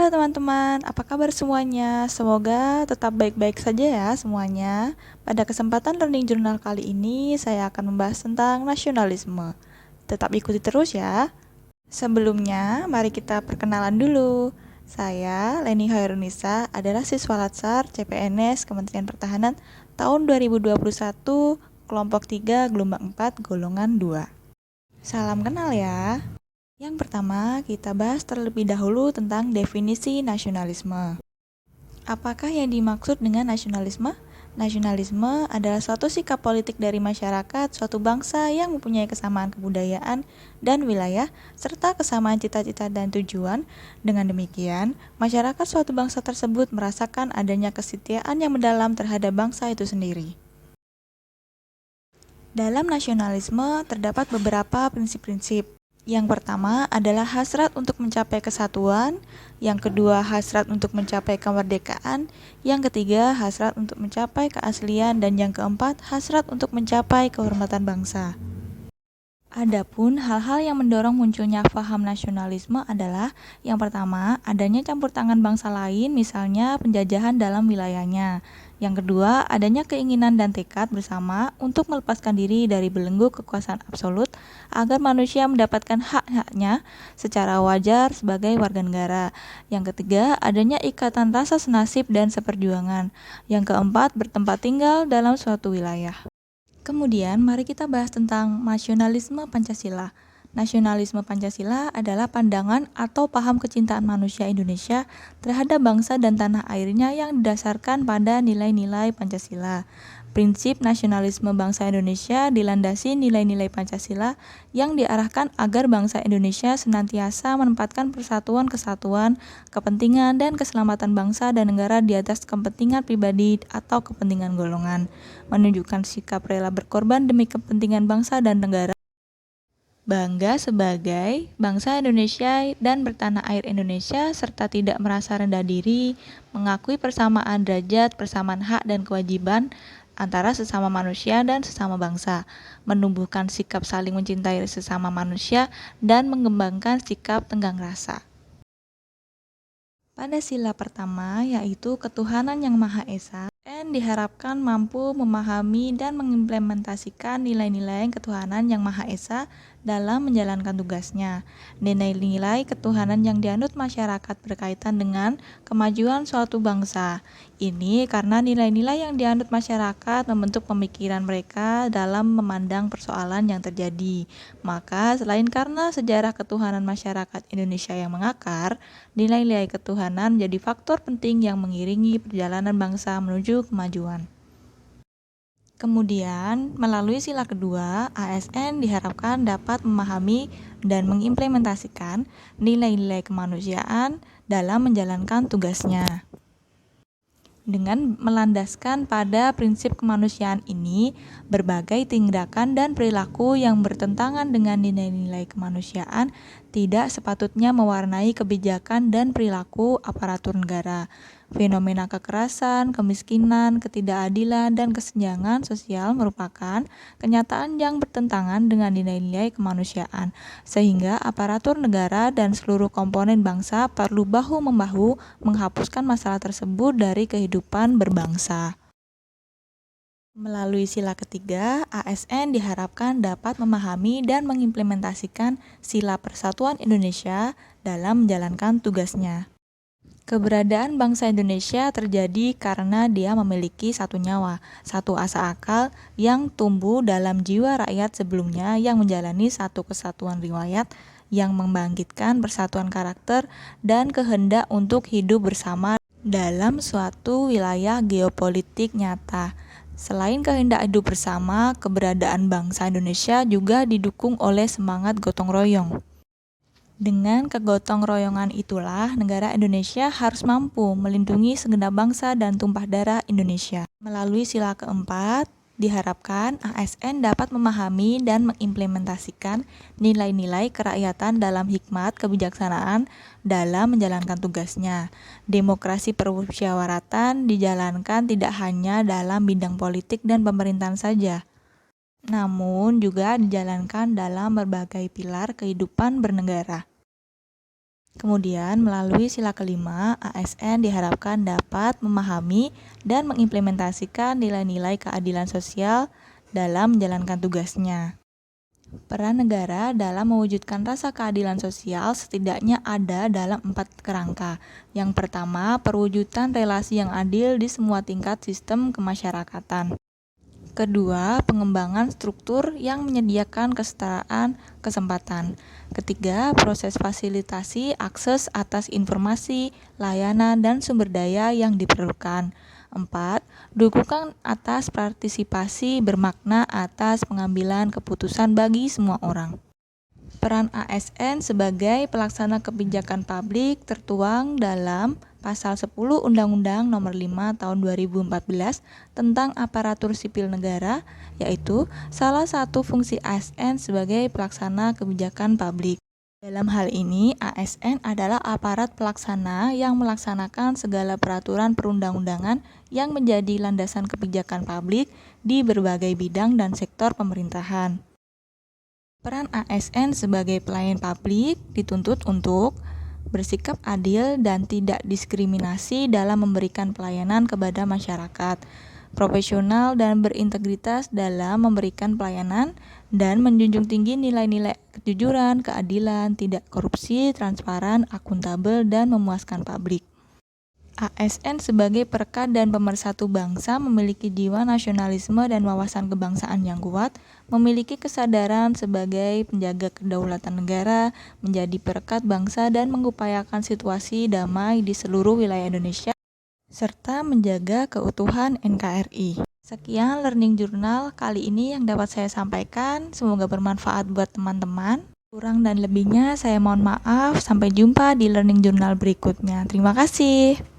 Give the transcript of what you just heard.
Halo teman-teman, apa kabar semuanya? Semoga tetap baik-baik saja ya semuanya. Pada kesempatan Learning Journal kali ini, saya akan membahas tentang nasionalisme. Tetap ikuti terus ya. Sebelumnya, mari kita perkenalan dulu. Saya, Leni Khairunisa, adalah siswa Latsar CPNS Kementerian Pertahanan tahun 2021, kelompok 3, gelombang 4, golongan 2. Salam kenal ya. Yang pertama, kita bahas terlebih dahulu tentang definisi nasionalisme. Apakah yang dimaksud dengan nasionalisme? Nasionalisme adalah suatu sikap politik dari masyarakat suatu bangsa yang mempunyai kesamaan kebudayaan dan wilayah, serta kesamaan cita-cita dan tujuan. Dengan demikian, masyarakat suatu bangsa tersebut merasakan adanya kesetiaan yang mendalam terhadap bangsa itu sendiri. Dalam nasionalisme terdapat beberapa prinsip-prinsip. Yang pertama adalah hasrat untuk mencapai kesatuan, yang kedua hasrat untuk mencapai kemerdekaan, yang ketiga hasrat untuk mencapai keaslian, dan yang keempat hasrat untuk mencapai kehormatan bangsa. Adapun hal-hal yang mendorong munculnya paham nasionalisme adalah yang pertama, adanya campur tangan bangsa lain, misalnya penjajahan dalam wilayahnya. Yang kedua, adanya keinginan dan tekad bersama untuk melepaskan diri dari belenggu kekuasaan absolut agar manusia mendapatkan hak-haknya secara wajar sebagai warga negara. Yang ketiga, adanya ikatan rasa senasib dan seperjuangan. Yang keempat, bertempat tinggal dalam suatu wilayah. Kemudian, mari kita bahas tentang nasionalisme Pancasila. Nasionalisme Pancasila adalah pandangan atau paham kecintaan manusia Indonesia terhadap bangsa dan tanah airnya yang didasarkan pada nilai-nilai Pancasila. Prinsip nasionalisme bangsa Indonesia dilandasi nilai-nilai Pancasila yang diarahkan agar bangsa Indonesia senantiasa menempatkan persatuan kesatuan, kepentingan dan keselamatan bangsa dan negara di atas kepentingan pribadi atau kepentingan golongan, menunjukkan sikap rela berkorban demi kepentingan bangsa dan negara, bangga sebagai bangsa Indonesia dan bertanah air Indonesia, serta tidak merasa rendah diri, mengakui persamaan derajat, persamaan hak dan kewajiban antara sesama manusia dan sesama bangsa, menumbuhkan sikap saling mencintai sesama manusia, dan mengembangkan sikap tenggang rasa. Pada sila pertama, yaitu ketuhanan yang Maha Esa, N diharapkan mampu memahami dan mengimplementasikan nilai-nilai ketuhanan yang Maha Esa dalam menjalankan tugasnya. Nilai-nilai ketuhanan yang dianut masyarakat berkaitan dengan kemajuan suatu bangsa. Ini karena nilai-nilai yang dianut masyarakat membentuk pemikiran mereka dalam memandang persoalan yang terjadi. Maka, selain karena sejarah ketuhanan masyarakat Indonesia yang mengakar, nilai-nilai ketuhanan menjadi faktor penting yang mengiringi perjalanan bangsa menuju kemajuan. Kemudian, melalui sila kedua, ASN diharapkan dapat memahami dan mengimplementasikan nilai-nilai kemanusiaan dalam menjalankan tugasnya. Dengan melandaskan pada prinsip kemanusiaan ini, berbagai tindakan dan perilaku yang bertentangan dengan nilai-nilai kemanusiaan tidak sepatutnya mewarnai kebijakan dan perilaku aparatur negara. Fenomena kekerasan, kemiskinan, ketidakadilan, dan kesenjangan sosial merupakan kenyataan yang bertentangan dengan nilai-nilai kemanusiaan, sehingga aparatur negara dan seluruh komponen bangsa perlu bahu-membahu menghapuskan masalah tersebut dari kehidupan berbangsa. Melalui sila ketiga, ASN diharapkan dapat memahami dan mengimplementasikan sila persatuan Indonesia dalam menjalankan tugasnya. Keberadaan bangsa Indonesia terjadi karena dia memiliki satu nyawa, satu asa akal yang tumbuh dalam jiwa rakyat sebelumnya yang menjalani satu kesatuan riwayat yang membangkitkan persatuan karakter dan kehendak untuk hidup bersama dalam suatu wilayah geopolitik nyata. Selain kehendak hidup bersama, keberadaan bangsa Indonesia juga didukung oleh semangat gotong royong. Dengan kegotong royongan itulah negara Indonesia harus mampu melindungi segenap bangsa dan tumpah darah Indonesia. Melalui sila keempat, diharapkan ASN dapat memahami dan mengimplementasikan nilai-nilai kerakyatan dalam hikmat kebijaksanaan dalam menjalankan tugasnya. Demokrasi permusyawaratan dijalankan tidak hanya dalam bidang politik dan pemerintahan saja, namun juga dijalankan dalam berbagai pilar kehidupan bernegara. Kemudian, melalui sila kelima, ASN diharapkan dapat memahami dan mengimplementasikan nilai-nilai keadilan sosial dalam menjalankan tugasnya. Peran negara dalam mewujudkan rasa keadilan sosial setidaknya ada dalam 4 kerangka. Yang pertama, perwujudan relasi yang adil di semua tingkat sistem kemasyarakatan. Kedua, pengembangan struktur yang menyediakan kesetaraan kesempatan. Ketiga, proses fasilitasi akses atas informasi, layanan, dan sumber daya yang diperlukan. 4. Dukungan atas partisipasi bermakna atas pengambilan keputusan bagi semua orang. Peran ASN sebagai pelaksana kebijakan publik tertuang dalam Pasal 10 Undang-Undang Nomor 5 Tahun 2014 tentang Aparatur Sipil Negara, yaitu salah satu fungsi ASN sebagai pelaksana kebijakan publik. Dalam hal ini, ASN adalah aparat pelaksana yang melaksanakan segala peraturan perundang-undangan yang menjadi landasan kebijakan publik di berbagai bidang dan sektor pemerintahan. Peran ASN sebagai pelayan publik dituntut untuk bersikap adil dan tidak diskriminasi dalam memberikan pelayanan kepada masyarakat, profesional dan berintegritas dalam memberikan pelayanan, dan menjunjung tinggi nilai-nilai kejujuran, keadilan, tidak korupsi, transparan, akuntabel, dan memuaskan publik. ASN sebagai perekat dan pemersatu bangsa memiliki jiwa nasionalisme dan wawasan kebangsaan yang kuat, memiliki kesadaran sebagai penjaga kedaulatan negara, menjadi perekat bangsa dan mengupayakan situasi damai di seluruh wilayah Indonesia, serta menjaga keutuhan NKRI. Sekian Learning Journal kali ini yang dapat saya sampaikan, semoga bermanfaat buat teman-teman. Kurang dan lebihnya saya mohon maaf, sampai jumpa di Learning Journal berikutnya. Terima kasih.